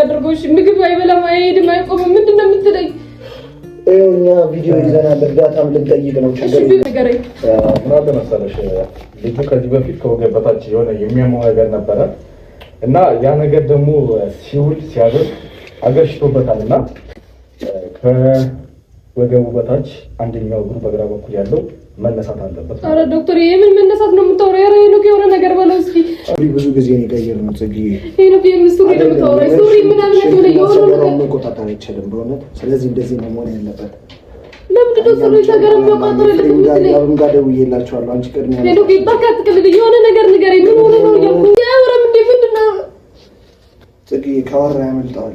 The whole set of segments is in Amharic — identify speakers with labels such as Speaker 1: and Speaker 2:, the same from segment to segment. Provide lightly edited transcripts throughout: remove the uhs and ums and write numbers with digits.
Speaker 1: ላድርገው? እሺ ምግብ አይበላም አይሄድም አይቆምም ምንድነው የምትለኝ?
Speaker 2: እኛ ቪዲዮ ይዘናል እርዳታም ልንጠይቅ ነው። ችግር
Speaker 1: ንገረኝ።
Speaker 3: ምን አለ መሰለሽ ልጁ ከዚህ በፊት ከወገብ በታች የሆነ የሚያመው ነገር ነበረ እና ያ ነገር ደግሞ ሲውል ሲያደር አገርሽቶበታል እና ከወገቡ በታች አንደኛው እግሩ በግራ በኩል ያለው መነሳት አለበት።
Speaker 1: አረ ዶክተር የምን መነሳት ነው የምታወራው? ያረ ነው የሆነ ነገር በለው እስኪ።
Speaker 2: ብዙ ጊዜ ነው የቀየርነው ጽጌ።
Speaker 1: ይሄ ነው የምስቱ ነው የምታወራው? ሶሪ ምናምን ነው የሆነ ነገር
Speaker 2: መቆጣጠር አይችልም በእውነት። ስለዚህ እንደዚህ ነው መሆን ያለበት።
Speaker 1: ለምን ዶክተር ነው ታገረም መቆጣጠር ለምን
Speaker 2: ያሉም ጋር ደውዬላችኋለሁ። አንቺ ቅድሚያ
Speaker 1: ነው ዶክተር ባካት ቅልል የሆነ ነገር ንገረኝ። ምን ሆነ ነው ያልኩ? ያወራም ምንድነው
Speaker 2: ጽጌ ካወራ ያመልጣል።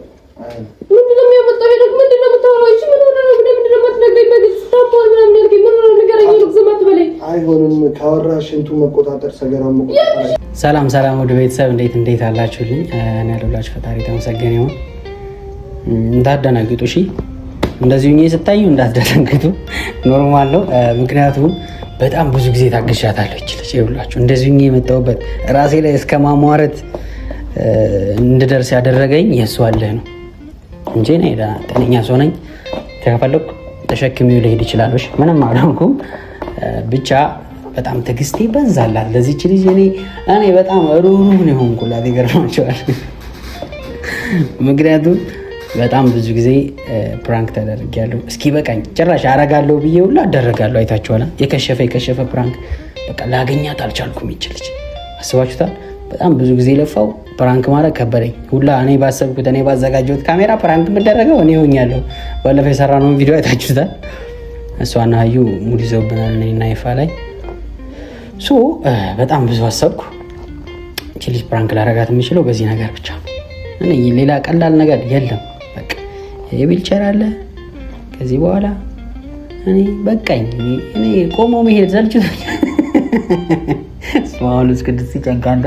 Speaker 1: ምንድነው የሚያመጣው? ሄደክ ምንድነው የምታወራው? እሺ ምን ሆነ ነው? ምንድነው የማትነግረኝ? በግልጽ ታሟል ምናምን ያልከኝ ምን ሆነ? ንገረኝ። ልግዘማት በላይ
Speaker 2: አይሆንም። ካወራ ሽንቱ መቆጣጠር ሰገራም መቆጣጠር።
Speaker 4: ሰላም ወደ ቤተሰብ እንዴት አላችሁልኝ? እኔ ያለሁላችሁ ፈጣሪ ተመሰገነ ይሁን። እንዳትደነግጡ እሺ። እንደዚሁ እኔ ስታዩ እንዳትደነግጡ፣ ኖርማል ነው። ምክንያቱም በጣም ብዙ ጊዜ ታግሻታለሁ ይችላል ይሁላችሁ። እንደዚሁ እኔ የመጣሁበት ራሴ ላይ እስከ ማሟረት እንድደርስ ያደረገኝ የእሱ አለ ነው እንጂ እኔ ጤነኛ ሰው ነኝ። ከፈለኩ ተሸክሜው ልሄድ ይችላል። እሺ ምንም አልሆንኩም። ብቻ በጣም ትዕግስቴ በዛላት ለዚህች ልጅ እኔ በጣም ሩህሩህ ነው የሆንኩላት። ይገርማቸዋል። ምክንያቱም በጣም ብዙ ጊዜ ፕራንክ ተደርጊያለሁ። እስኪ በቃኝ ጭራሽ አረጋለሁ ብዬ ሁላ አደረጋለሁ። አይታችኋል። የከሸፈ ፕራንክ በቃ ላገኛት አልቻልኩም። ይችልች አስባችሁታል። በጣም ብዙ ጊዜ ለፋው ፕራንክ ማድረግ ከበደኝ ሁላ። እኔ ባሰብኩት እኔ ባዘጋጀሁት ካሜራ ፕራንክ የምደረገው እኔ ሆኛለሁ። ባለፈው የሰራነውን ቪዲዮ አይታችሁታል። እሷና ሀዩ ሙድ ይዘውብናል እኔና ይፋ ላይ። በጣም ብዙ አሰብኩ። እቺ ልጅ ፕራንክ ላረጋት የምችለው በዚህ ነገር ብቻ ነው። እኔ ሌላ ቀላል ነገር የለም። በቃ የዊልቸር አለ። ከዚህ በኋላ እኔ በቃኝ። እኔ ቆሞ መሄድ ሰልችቶኛል። ስማውልስ ቅድስት ይጨንቃንዳ።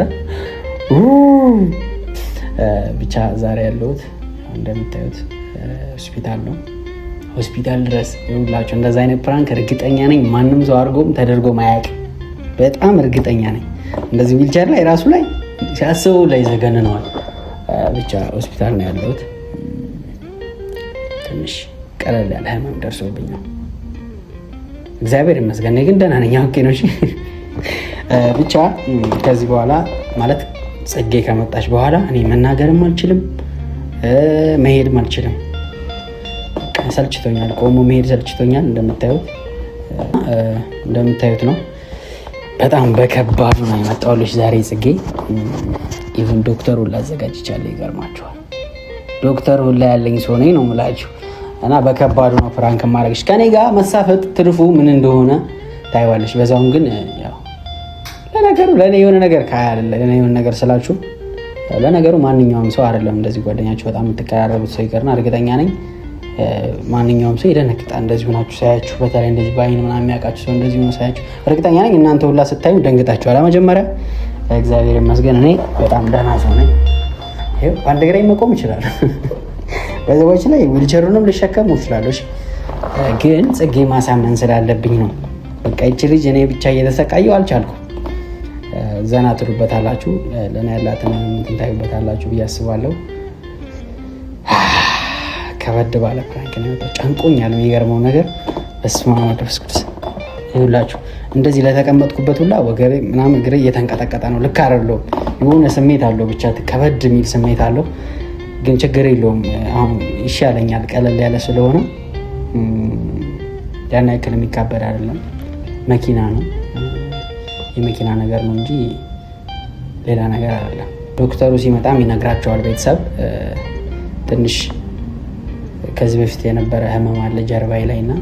Speaker 4: ብቻ ዛሬ ያለሁት እንደምታዩት ሆስፒታል ነው። ሆስፒታል ድረስ ይውላችሁ። እንደዛ አይነት ፕራንክ እርግጠኛ ነኝ ማንም ሰው አድርጎም ተደርጎም አያውቅም። በጣም እርግጠኛ ነኝ። እንደዚህ ዊልቸር ላይ ራሱ ላይ ሲያስበው ላይ ዘገንነዋል። ብቻ ሆስፒታል ነው ያለሁት። ትንሽ ቀለል ያለ ህመም ደርሶብኝ ነው። እግዚአብሔር ይመስገን ግን ደህና ነኝ። ኦኬ ነው። እሺ ብቻ ከዚህ በኋላ ማለት ጽጌ ከመጣች በኋላ እኔ መናገርም አልችልም መሄድም አልችልም። ሰልችቶኛል። ቆሞ መሄድ ሰልችቶኛል። እንደምታዩት ነው። በጣም በከባዱ ነው የመጣሁልሽ ዛሬ ጽጌ። ኢቭን ዶክተሩን ላዘጋጅቻለሁ። ይገርማችኋል። ዶክተሩን ላይ ያለኝ ሰው ነኝ ነው የምላችሁ። እና በከባዱ ነው ፍራንክ ማድረግሽ። ከኔ ጋር መሳፈጥ ትርፉ ምን እንደሆነ ታይዋለሽ። በዛውም ግን ያው ለነገሩ ለኔ የሆነ ነገር ለኔ የሆነ ነገር ስላችሁ ለነገሩ ማንኛውም ሰው አይደለም እንደዚህ ጓደኛችሁ በጣም የምትቀራረቡት ሰው ይቀርና እርግጠኛ ነኝ ማንኛውም ሰው ይደነግጣል። እንደዚህ ሆናችሁ ሳያችሁ፣ በተለይ እንደዚህ በአይን ምናምን የሚያውቃችሁ ሰው እንደዚህ ሆኖ ሳያችሁ እርግጠኛ ነኝ እናንተ ሁላ ስታዩ ደንግጣችኋል። መጀመሪያ እግዚአብሔር ይመስገን እኔ በጣም ደህና ሰው ነኝ። ይኸው አንድ እግሬ መቆም ይችላል። በዛዎች ላይ ዊልቸሩንም ልሸከም ይችላል። ግን ጽጌ ማሳመን ስላለብኝ ነው። በቃ ይቺ ልጅ እኔ ብቻ እየተሰቃየሁ አልቻልኩም። ዘና ትሉበታላችሁ፣ ለእኔ ያላትን ታዩበታላችሁ ብዬ አስባለሁ። ከበድ ባለ ፕራንክ ነው። ጨንቆኛል። የሚገርመው ነገር በስመ አብ ወመንፈስ ቅዱስ ይሁላችሁ። እንደዚህ ለተቀመጥኩበት ሁላ ወገሬ ምናምን እግሬ እየተንቀጠቀጠ ነው። ልክ አይደለሁም። የሆነ ስሜት አለው፣ ብቻ ከበድ የሚል ስሜት አለው። ግን ችግር የለውም። አሁን ይሻለኛል። ቀለል ያለ ስለሆነ ያን ያክል የሚካበድ አይደለም። መኪና ነው፣ የመኪና ነገር ነው እንጂ ሌላ ነገር አይደለም። ዶክተሩ ሲመጣም ይነግራቸዋል። ቤተሰብ ትንሽ ከዚህ በፊት የነበረ ህመም አለ ጀርባዬ ላይ እና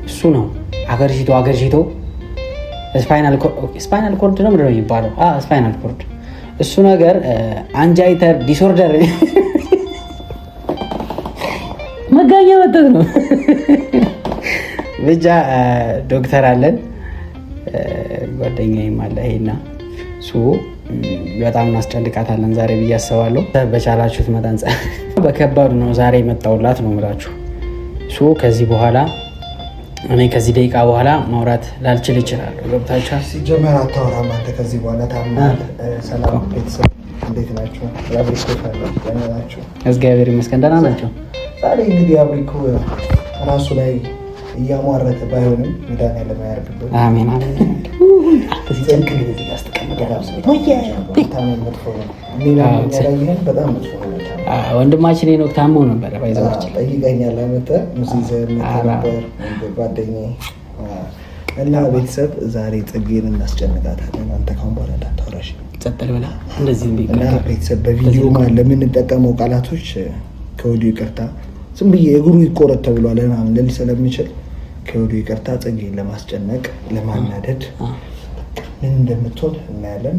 Speaker 4: እሱ ነው አገርሽቶ ስፓይናል ኮርድ ነው ምንድነው የሚባለው? ስፓይናል ኮርድ እሱ ነገር አንጃይተር ዲስኦርደር መጋኛ መጠት ነው። ብቻ ዶክተር አለን ጓደኛዬም አለ። ይሄና በጣም እናስጨንቃታለን ዛሬ ብዬ አስባለሁ። በቻላችሁት መጠን በከባዱ ነው ዛሬ የመጣሁላት ነው የምላችሁ። ከዚህ በኋላ እኔ ከዚህ ደቂቃ በኋላ ማውራት ላልችል እችላለሁ። ገብታችኋል?
Speaker 2: ሲጀመር አታወራም አንተ ከዚህ በኋላ ታምናል። ሰላም ቤተሰብ እንዴት ናችሁ? የአብሪኮ ፋሚሊ ደህና ናችሁ?
Speaker 4: እግዚአብሔር ይመስገን ደህና ናቸው።
Speaker 2: ዛሬ እንግዲህ አብሪኮ ራሱ ላይ እያሟረተ ባይሆንም መድኃኒዓለም ያርግብን።
Speaker 4: አሜን አሜን።
Speaker 2: በጣም መጥፎ ነው።
Speaker 4: ወንድማችን ሄኖክ ታሞ ነበረ ባይዘዋችን
Speaker 2: ጠይቀኛል። አመጣ ሙዚዘር ነበር ጓደኛዬ እና ቤተሰብ ዛሬ ጽጌን እናስጨንቃታለን። አንተ ካሁን በኋላ እንዳታወራሽ
Speaker 4: ጸጥል ብላ እንደዚህ
Speaker 2: እና ቤተሰብ በቪዲዮ ማለት ለምንጠቀመው ቃላቶች ከወዲሁ ይቅርታ። ዝም ብዬ እግሩ ይቆረጥ ተብሏል ምናምን ልል ስለሚችል ከወዲሁ ይቅርታ። ጽጌን ለማስጨነቅ ለማናደድ ምን እንደምትሆን እናያለን።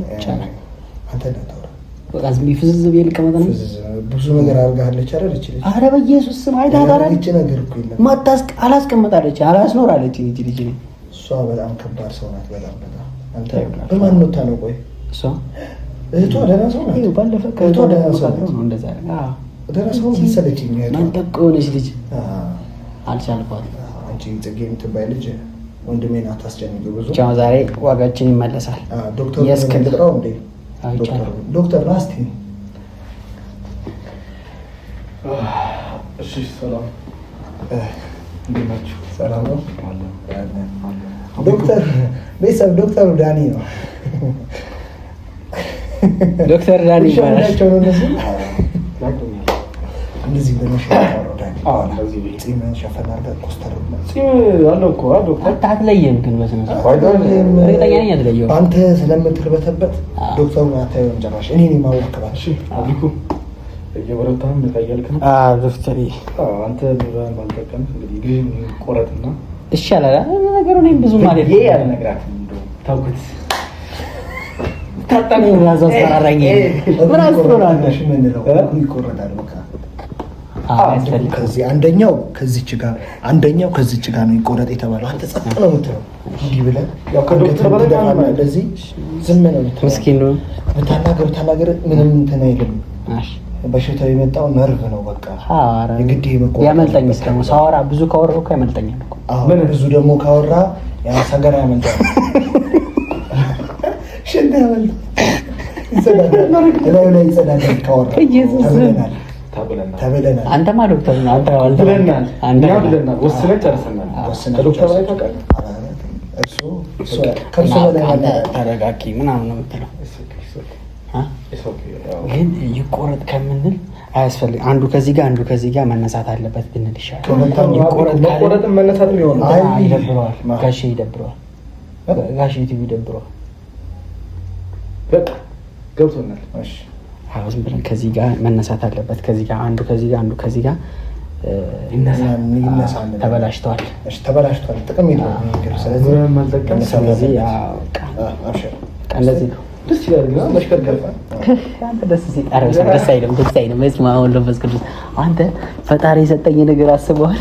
Speaker 2: አንተ እንዳታወራ
Speaker 4: በቃ ዝም ብዬ ፍዝዝ ብዬ ልቀመጥ ነው።
Speaker 2: ብዙ ነገር አድርጋለች አይደል? እቺ ልጅ
Speaker 4: ኧረ በኢየሱስ ስም አይታታራለች።
Speaker 2: እቺ ነገር እኮ የለም
Speaker 4: አላስቀምጣለች አላስኖራለች። ልጅ ልጅ ነው
Speaker 2: እሷ በጣም ከባድ ሰው ናት። በጣም አንተ በማን ነው ታለው? ቆይ
Speaker 4: እሷ
Speaker 2: እህቷ ደህና ሰው ናት።
Speaker 4: ባለፈ
Speaker 2: እህቷ ደህና ሰው ናት።
Speaker 4: እንደዛ
Speaker 2: ደህና ሰው መሰለችኝ።
Speaker 4: መንጠቆ ሆነች ልጅ አልቻልኳት።
Speaker 2: አንቺ ጽጌ የምትባይ ልጅ ወንድሜን አታስጨንቂው። ብዙ
Speaker 4: ብቻ ዛሬ ዋጋችን ይመለሳል።
Speaker 2: ዶክተር የስከልጥራው እንዴ ዶክተር ላስቲ
Speaker 3: እሺ ሰላም እንዴት ናችሁ?
Speaker 2: ሰላም ነው። ዶክተር ቤተሰብ ዶክተሩ ዳኒ ነው።
Speaker 4: ዶክተር ዳኒ ይባላል።
Speaker 2: እንደዚህ በመሸፈን ዳኒ
Speaker 3: አለው እኮ ዶክተር
Speaker 4: አትለየም፣ ግን በስነ ስርዓት እርግጠኛ ነኝ አትለየውም።
Speaker 2: አንተ ስለምትርበተበት ዶክተሩን አታየውም ጭራሽ። እኔ ነኝ የማወቅባት።
Speaker 3: እሺ አብሪኮ እየበረታም እያልክ ነው?
Speaker 4: ዶክተር
Speaker 3: አንተ ኑራን ባልጠቀም እንግዲህ ግን ቆረጥና
Speaker 4: ይሻላል ነገሩ። እኔም ብዙ ማለት
Speaker 3: ይሄ ያልነግራትም እንደው ታውቁት
Speaker 4: ታጣኝ ራዛ አስፈራራኝ። ምን አስፈራራ
Speaker 2: አንዳሽ ምን ነው ይቆረጣል። በቃ ከዚህ አንደኛው ከዚች ጋር አንደኛው ከዚች ጋር ነው ይቆረጥ የተባለው። አንተ ጸጥ ነው የምትለው እንዲህ ብለህ ያው ከዶክተር በላይ እንደዚህ ዝም ነው የምትለው።
Speaker 4: ምስኪን ነው
Speaker 2: ብታናገር ምንም እንትን አይልም። በሽታው የመጣው ነርቭ ነው። በቃ የግድ ይመቆም
Speaker 4: ያመልጠኝ ደግሞ ሳወራ ብዙ ካወራሁ እኮ ያመልጠኛል እኮ።
Speaker 2: ምን ብዙ ደግሞ ካወራ ያ ሰገራ ያመልጣል። ሽንት ያመልጣል። ላይ ይጸዳል ካወራ ተብለናል።
Speaker 4: አንተማ ዶክተር ነው። አንተ
Speaker 3: ብለናል። ብለናል። ወስነን ጨርሰናል። ከዶክተር ላይ ታውቃለህ? እሱ
Speaker 2: ከእሱ በላይ
Speaker 4: ተረጋጊ ምናምን ነው የምትለው። ግን ይቆረጥ ከምንል አያስፈልግ። አንዱ ከዚህ ጋር አንዱ ከዚህ ጋር መነሳት አለበት ብንል ይሻላል።
Speaker 3: መቆረጥም መነሳትም ይሆናል።
Speaker 4: ይደብረዋል። ጋሼ ይደብረዋል። ጋሼ ቲቪ ይደብረዋል።
Speaker 3: በቃ ገብቶናል። እሺ
Speaker 4: አዎ ዝም ብለን ከዚህ ጋር መነሳት አለበት። ከዚህ ጋር አንዱ ከዚህ ጋር አንዱ ከዚህ ጋር
Speaker 2: ይነሳል።
Speaker 4: ተበላሽቷል።
Speaker 2: እሺ ተበላሽቷል። ጥቅም የለውም ነገር። ስለዚህ
Speaker 3: ማልጠቀም
Speaker 4: ስለዚህ
Speaker 2: አብሽር
Speaker 4: እንደዚህ ነው።
Speaker 3: ደስ ይላል። መሽከርከር
Speaker 4: አንተ ደስ ሲጣረው ደስ አይልም። ደስ አይልም። መስማ ወሎ መስከሩ አንተ ፈጣሪ የሰጠኝ ነገር አስበዋል።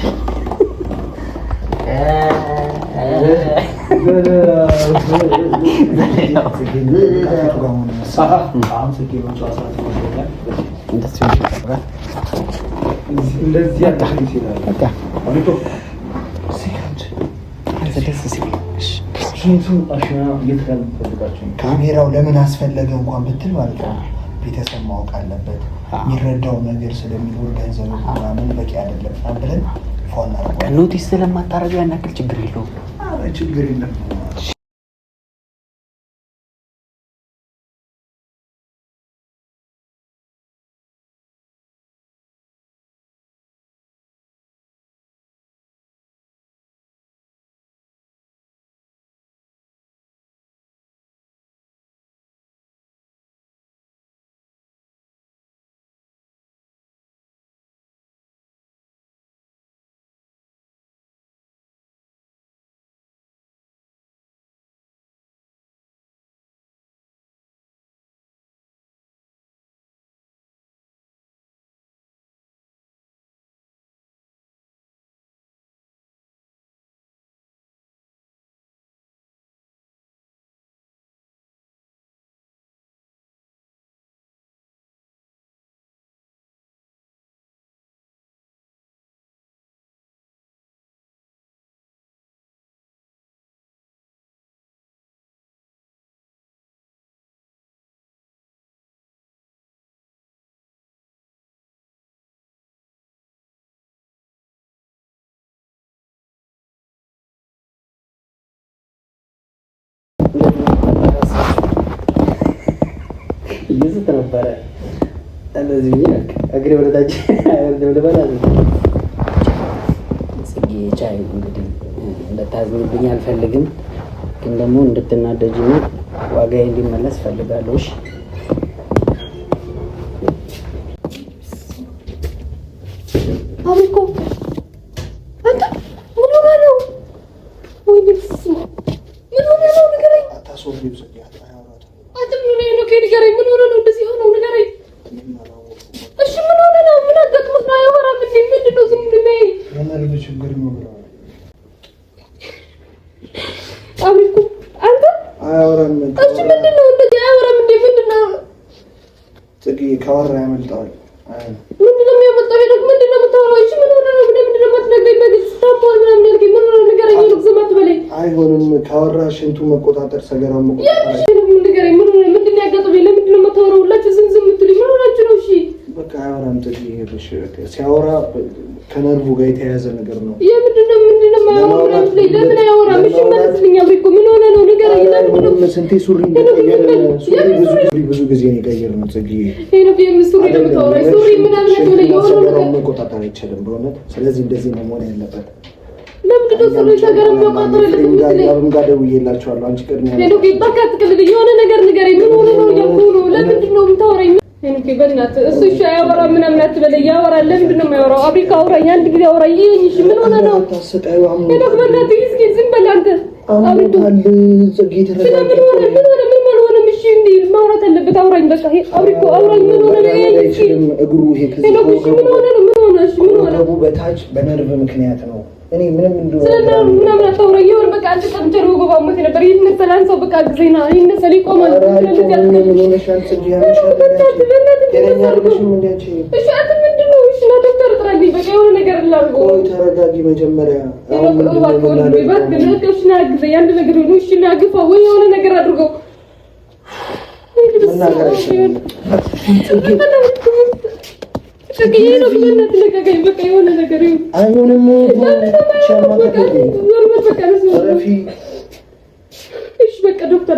Speaker 2: ካሜራው ለምን አስፈለገ እንኳን ብትል ማለት ነው ቤተሰብ ማወቅ አለበት። የሚረዳው ነገር ስለሚኖር ገንዘብ ምናምን በቂ አይደለም ብለን ፎን አድርጓል።
Speaker 4: ኖቲስ ስለማታረገው ያን ያክል ችግር የለውም።
Speaker 2: ችግር የለም።
Speaker 4: ይዝት ነበረ እንደዚህ እግሬ ወደታች ጽጌ ቻይ እንግዲህ እንደታዝኝብኝ አልፈልግም፣ ግን ደግሞ እንድትናደጂና ዋጋዬ እንዲመለስ ፈልጋለሁ። እሺ
Speaker 1: አብሪኮ አንተ ምን ሆነህ ነው? ወይኔ ምን ሆነህ ነው? ንገረኝ።
Speaker 2: አታስወሪው ጽጌ።
Speaker 1: አንተ ምን ሆነህ ነው? ንገረኝ። ምን ሆነህ ነው እንደዚህ ሆነው? ንገረኝ። እሺ ምን ሆነህ ነው? ምን አጋጥሞት ነው? አያወራም እንዴ? ምንድን ነው ዝም ብሎ የሚያይ?
Speaker 2: የነርቭ ችግር ነው ብለዋል።
Speaker 1: አብሪኮ አንተ
Speaker 2: አያወራም።
Speaker 1: እሺ ምንድን ነው እንደዚህ አያወራም እንዴ? ምንድን ነው
Speaker 2: ጽጌ? ካወራ ያመልጠዋል።
Speaker 1: ምንድን ነው የሚያመጣው? ሄደህ ምንድን ነው የምታወራው? እሺ ምን ሆነህ ነው? ምንድን ነው የማትነግረኝ? በግልጽ ታሟል ምናምን ያልከኝ ምን ሆነህ ነው? ንገረኝ። ዝም አትበለኝ።
Speaker 2: አይሆንም። ካወራ ሽንቱ መቆጣጠር፣ ሰገራው መቆጣጠር።
Speaker 1: ንገረኝ። ምን ሆነህ? ምንድን ነው ያጋጠመኝ? ለምንድን ነው የማታወራው? ሁላችሁ ዝም ዝም የምትሉኝ ምን ሆናችሁ ነው? እሺ
Speaker 2: በቃ አያወራም ጽጌ። ይሄድሽ ሲያወራ ከነርቭ ጋር የተያያዘ ነገር ነው።
Speaker 1: ምንድን ነው የማያወራው? ለምን አያወራም? እሺ መልስልኝ። አብሪኮ ምን ሆነህ ነው? ንገረኝ። ለምንድን ነው
Speaker 2: ስንቴ ሱሪ እንደቀየረ ብዙ ጊዜ ነው የቀየርነው ጽጌ።
Speaker 1: ይሄ ነው የምሱሪ ነው የምታወራው? ሱሪ ምናምን ነው
Speaker 2: ሰገራው መቆጣጠር አይቻልም በእውነት። ስለዚህ እንደዚህ ነው መሆን ያለበት።
Speaker 1: ለምንድን ነው ሱሪ ሰገራው መቆጣጠር ያለበት?
Speaker 2: ያብም ጋር ደውዬላቸዋለሁ። አንቺ ቅድሚያ
Speaker 1: ሄኖክ በቃ አትቀልድ። የሆነ ነገር ንገረኝ። ምን ሆነህ ነው እያልኩህ ነው። ለምንድን ነው የምታወራኝ? ሄኖክ በእናትህ እሱ እሺ አያወራም ምናምን አትበለኝ። ያወራል። ለምንድን ነው የማያወራው? አብሪካ አውራኝ፣ አንድ ጊዜ አውራኝ። ይሄን እሺ ምን ሆነህ ነው? ሄኖክ በእናትህ እስኪ ዝም በል አንተ።
Speaker 2: አብሪካል ጽጌ ተረጋጋ።
Speaker 1: ምን ሆነ? እሺ እንዴ ማውራት አለበት። አውራኝ በቃ አብሪኮ አውራኝ። ምን ሆነ ነው?
Speaker 2: እግሩ ይሄ ከዚህ
Speaker 1: ምን ሆነ ነው? ምን ሆነ? እሺ ምን ሆነ?
Speaker 2: በታች በነርቭ ምክንያት ነው። እኔ ምንም እንደው
Speaker 1: ስለናሩ ምናምን አታውራኝ። ይሁን በቃ አንተ ቀምጨሩ ጎባሞት ነበር። ይነሳል ሰው በቃ ግዜና ይነሳል ይቆማል።
Speaker 2: ምን ሆነሻል ጽጌ?
Speaker 1: እሺ አንተ ምንድን ነው? እሺ ና ዶክተር ጥራልኝ። በቃ የሆነ ነገር ላድርገው።
Speaker 2: ቆይ ተረጋጊ መጀመሪያ።
Speaker 1: አሁን ምን የሆነ ነገር አድርገው
Speaker 2: አይሆንም።
Speaker 1: በቃ ዶክተር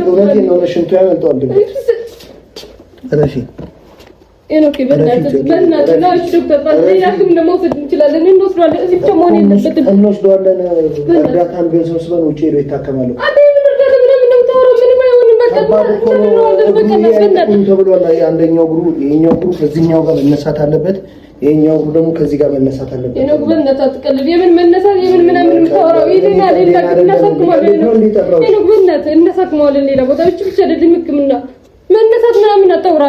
Speaker 2: እውነቴን ነው። ሽንቱ ያመልጠዋል።
Speaker 1: ኦኬ በእናትህ ዶክተር ሌላ ሕክምና መውሰድ እንችላለን። እንወስደዋለን። እዚህ ብቻ መሆን የለበትም።
Speaker 2: እንወስደዋለን። እርዳታን ቢሆን ሰብስበን ውጭ ሄዶ ይታከማሉ። ተብሏል። አንደኛው እግሩ ይሄኛው እግሩ ከዚህኛው ጋር መነሳት አለበት። ይሄኛው እግሩ ደግሞ ከዚህ ጋር መነሳት አለበት።
Speaker 1: የነው በእናትህ አትቀልድ። የምን መነሳት የምን ምናምን የምታወራው ይሄና ሌላ እናሳክማለን። የነው በእናትህ እናሳክማለን። ሌላ ቦታ ብቻ አይደለም ሕክምና መነሳት ምናምን አታውራ።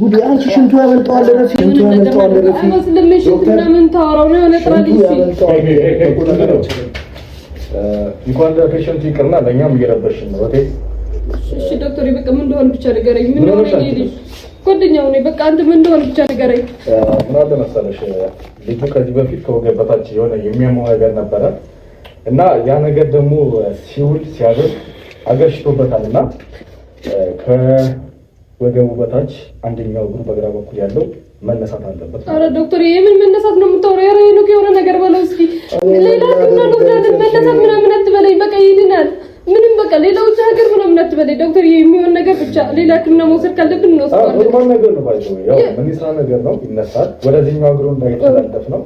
Speaker 2: ጉድ አንቺ ሽንቱ ያመልጠዋል። ረፊ ሽንቱ ያመልጠዋል። ረፊ
Speaker 1: ስለምን ሽንቱ ምናምን ታወራው ነው? ነጥራሊ
Speaker 3: እንኳን ለፔሸንቱ ይቅርና ለእኛም እየረበሽን ነው።
Speaker 1: እሺ ዶክተር በቃ ምን እንደሆነ ብቻ ንገረኝ። ምን እንደሆነ ልጅ ጓደኛው ነኝ። በቃ አንተ ምን እንደሆነ ብቻ ንገረኝ።
Speaker 3: ምን አለ መሰለሽ ልጁ ከዚህ በፊት ከወገብ በታች የሆነ የሚያመው ነገር ነበረ እና ያ ነገር ደግሞ ሲውል ሲያገር አገርሽቶበታልና ከወገቡ በታች አንደኛው እግሩ በግራ በኩል ያለው መነሳት አለበት።
Speaker 1: አረ ዶክተር የምን መነሳት ነው የምታወራው? ያረ ነው የሆነ ነገር በለው እስኪ። ሌላ ግን ነው መነሳት ምናምን አትበለኝ። በቃ ይድናል። ምንም በቃ ሌላዎች ሀገር ምናምን አትበለኝ ዶክተር። የሚሆን ነገር ብቻ ሌላ ሕክምና መውሰድ ካለብን እንወስዳለን።
Speaker 3: ኖርማል ነገር ነው ባይዘው ያው ምን ይስራ ነገር ነው ይነሳል። ወደዚህኛው እግሩ እንዳይተላለፍ ነው።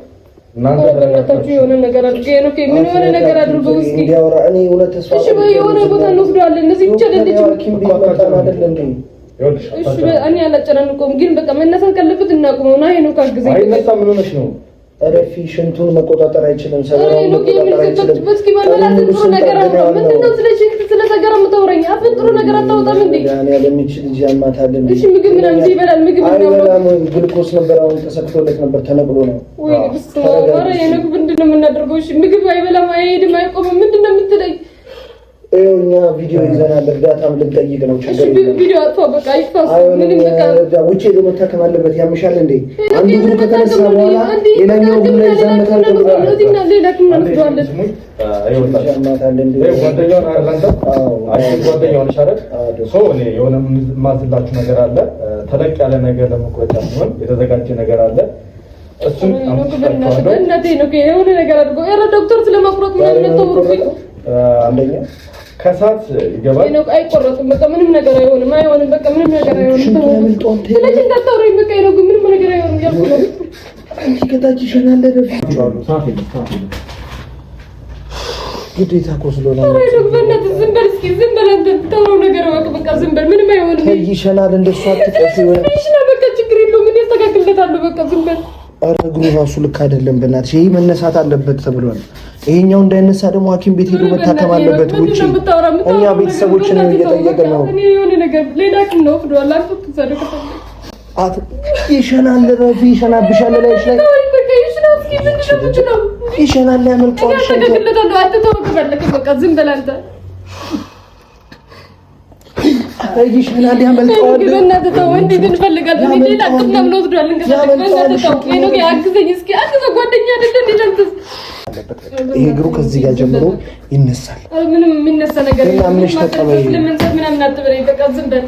Speaker 3: እናንተ
Speaker 1: ተረጋግታችሁ የሆነ ነገር አድርገው ነው ምን የሆነ ነገር አድርገው እስኪ
Speaker 2: እንዲያወራ እኔ እውነት ተስፋ
Speaker 1: እሺ የሆነ ቦታ እንወስደዋለን። እነዚህ ብቻ ለልጅ እሺ እኔ አላጨናንቀውም፣ ግን በቃ መነሳት ካለበት እናቁመው። ና ሄኖክ አግዘኝ።
Speaker 3: አይነሳ ምን ሆነሽ ነው?
Speaker 2: ረፊ ሽንቱን መቆጣጠር አይችልም።
Speaker 1: ሰገራውን መቆጣጠር አይችልም። እስኪ በመላስ ጥሩ ነገር አውራ። ምንድነው ስለ ሽንት ስለ ሰገራ የምታወራኝ? አፍን ጥሩ ነገር አታወጣም እንዴ?
Speaker 2: ያኔ ለሚችል ልጅ ያማታል እንዴ?
Speaker 1: እሺ ምግብ ምናምን ይበላል። ምግብ
Speaker 2: አይበላም። ግልኮስ ነበር አሁን ተሰክቶለት ነበር ተነቅሎ ነው።
Speaker 1: ወይ ብስቶ አረ ሄኖክ ምንድነው የምናደርገው? እሺ ምግብ አይበላም፣ አይሄድም፣ አይቆምም። ምንድነው የምትለኝ?
Speaker 2: እኛ ቪዲዮ ይዘናል። እርዳታም ልንጠይቅ ነው። ችግር
Speaker 1: የለም። ቪዲዮ አጥፋ በቃ ይፋስ። ምንም በቃ
Speaker 2: ውጪ ሄዶ መታከም አለበት። ያምሻል እንዴ? አንዱ እግሩ ከተነሳ በኋላ ሌላኛው እግሩ ላይ ይዛመታል።
Speaker 1: ሌላ ክምና ልትዋለድ
Speaker 2: ያማታል እንዴ?
Speaker 3: ጓደኛውን አላንተ ጓደኛውን ሻረት ሰው እኔ የሆነ ማዝላችሁ ነገር አለ። ተለቅ ያለ ነገር ለመቆጣ ሲሆን የተዘጋጀ ነገር አለ። እሱን
Speaker 1: እናቴ ነው የሆነ ነገር አድርጎ ኧረ ዶክተር ስለመቁረጥ ምናምን ተወሩኝ።
Speaker 2: አንደኛ
Speaker 3: ከሳት ይገባል።
Speaker 1: ነው አይቆረጥም። በቃ ምንም ነገር አይሆንም። በቃ ምንም ነገር አይሆንም። ስለዚህ እንዳታወራኝ በቃ ነው ምንም ነገር አይሆንም ያልኩ ነው።
Speaker 2: አንቺ ከታች ይሸናል ግዴታ እኮ ስለሆነ
Speaker 1: ነው። በእናትህ ዝም በል እስኪ ዝም በል አንተ ተወው ነገር በቃ ዝም በል ምንም አይሆንም።
Speaker 2: ይሸናል እንደሱ አትጠፊ ወይ
Speaker 1: ይሽና በቃ ችግር የለውም። ምን ያስተካክልለታለሁ በቃ ዝም በል።
Speaker 2: ኧረ እግሩ ራሱ ልክ አይደለም። በእናትሽ ይሄ መነሳት አለበት ተብሏል። ይሄኛው እንዳይነሳ ደግሞ ሐኪም ቤት ሄዶ መታከም አለበት። ውጪ እኛ ቤተሰቦችን እየጠየቅን ነው።
Speaker 1: እኔ የሆነ ነገር ሌላ ሐኪም ነው ወስዷል። አልኩት ተሰደከ
Speaker 2: ይሸናል ረፊ ይሸናብሻል ላይሽ ላይ ይሸናል ያመልጣል።
Speaker 1: ተገለጠው አትተው ከፈለክ በቃ ዝም በል አንተ
Speaker 2: ይሸናል ያመልጣል።
Speaker 1: በእናትህ ተው እንዴ እንፈልጋለን። እኔ ሌላ ሐኪም ነው ወስዷል። በእናትህ ተው እኔ ነው ያግዘኝ እስኪ አንተ ጓደኛ አይደል እንዴ ለንተስ
Speaker 2: ይሄ እግሩ ከዚህ ጋር ጀምሮ ይነሳል።
Speaker 1: ምንም የሚነሳ ነገር
Speaker 2: የለም። ምንሽ ተቀበይ
Speaker 1: ምናምን አትበለኝ በቃ ዝም በል።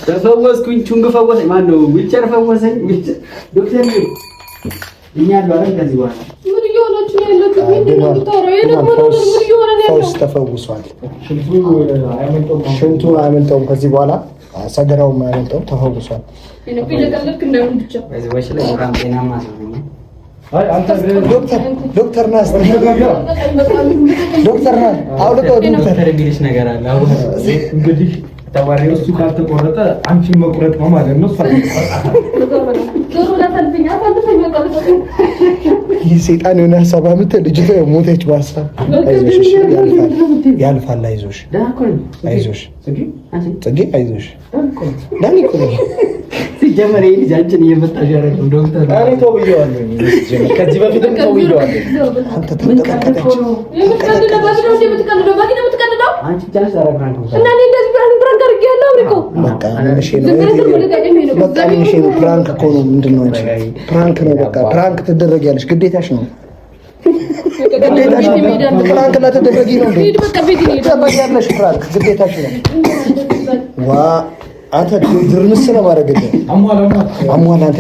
Speaker 4: ተፈወስኩኝ። ቹንግ ፈወሰኝ። ማነው ዊልቸር ፈወሰኝ? ዶክተር እኛ አሏለን። ከዚህ በኋላ
Speaker 1: ምን እየሆናችሁ ነው ያለው? ምንድን ነው የምታወራው? ምን እየሆነ ነው ያለው?
Speaker 2: ተፈውሷል። ሽንቱ አያመልጠውም። ከዚህ በኋላ ሰገራውም አያመልጠውም። ተፈውሷል። ዶክተር ናስ ዶክተር ናስ አውልቀው ዶክተር
Speaker 3: የሚልሽ ነገር አለ። እንግዲህ ተባሪው እሱ ካልተቆረጠ አንቺን መቁረጥ ነው ማለት ነው።
Speaker 2: ይህ ሰይጣን የሆነ ሀሳብ አምጥተህ ልጅቷ ሞተች በሀሳብ። አይዞሽ ያልፋል። አይዞሽ ጽጌ አይዞሽ። ዳኒ እኮ ነው
Speaker 4: ሲጀመር ይሄ ልጅ አንቺን እየመጣሽ ያደረገው ዶክተር
Speaker 3: እኔ ተው ብዬዋለሁ። ከዚህ በፊትም ተው ብዬዋለሁ።
Speaker 2: አንተ ተንቀጠቀጠች። ፕራንክ እኮ ነው። ምንድን ነው እንጂ ፕራንክ ነው። በቃ ፕራንክ ትደረጊያለሽ። ግዴታሽ ነው። ፕራንክ ላትደረጊ ነው ትደረጊያለሽ። ፕራንክ ግዴታሽ ነው። ዋ አንተ ድርምስ ነው ማድረግልህ። አሟላ አንተ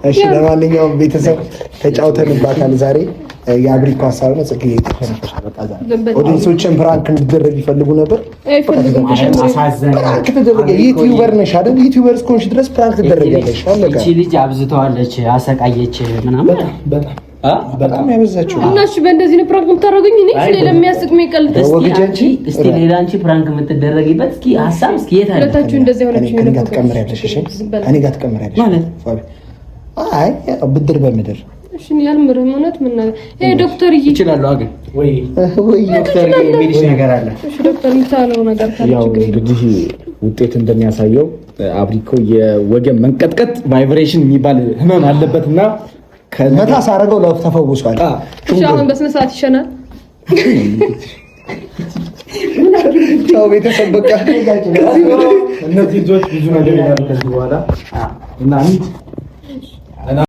Speaker 2: እሺ ለማንኛውም ቤተሰብ ተጫውተንባታል ዛሬ። የአብሪኮ ሀሳብ ነው። ጽጌ ኦዲየንሶችን ፕራንክ እንድትደረግ ይፈልጉ ነበር። ፕራንክ ተደረገ። ዩቲዩበር ነሽ አይደል? ዩቲዩበር እስከሆንሽ ድረስ ፕራንክ ትደረጊያለሽ።
Speaker 4: እቺ ልጅ አብዝተዋለች፣ አሰቃየች ምናምን
Speaker 2: በጣም ያበዛችው
Speaker 1: እና እሺ፣ በእንደዚህ ነው ፕራንክ የምታደርጉኝ? እኔ ስለሌላ የሚያስቅ የሚቀልድ
Speaker 4: እስቲ ሌላ አንቺ ፕራንክ የምትደረጊበት እስኪ ሀሳብ እስኪ የት አለ?
Speaker 1: ሁለታችሁ እንደዚህ ሆነች
Speaker 2: እኔ ጋር ትቀምሪያለሽ። እሺ እኔ ጋር ትቀምሪያለሽ ማለት አይ ብድር በምድር
Speaker 1: እሺ ያልምርም እውነት ምን ነው ይሄ ዶክተር
Speaker 4: ይችላል አገን ወይ ዶክተር የሚልሽ ነገር አለ።
Speaker 1: እሺ ዶክተር ምታለው ነገር ካለ
Speaker 3: ያው እንግዲህ ውጤት እንደሚያሳየው አብሪኮ የወገን መንቀጥቀጥ ቫይብሬሽን የሚባል ህመም አለበትና
Speaker 2: ከመታ ሳረገው ለፍ ተፈውሷል።
Speaker 1: እሺ አሁን በስነ ስርዓት ይሸናል።
Speaker 2: ቻው ቤተሰብ በቃ
Speaker 3: እነዚህ ልጆች ብዙ ነገር ይላሉ ከዚህ በኋላ እና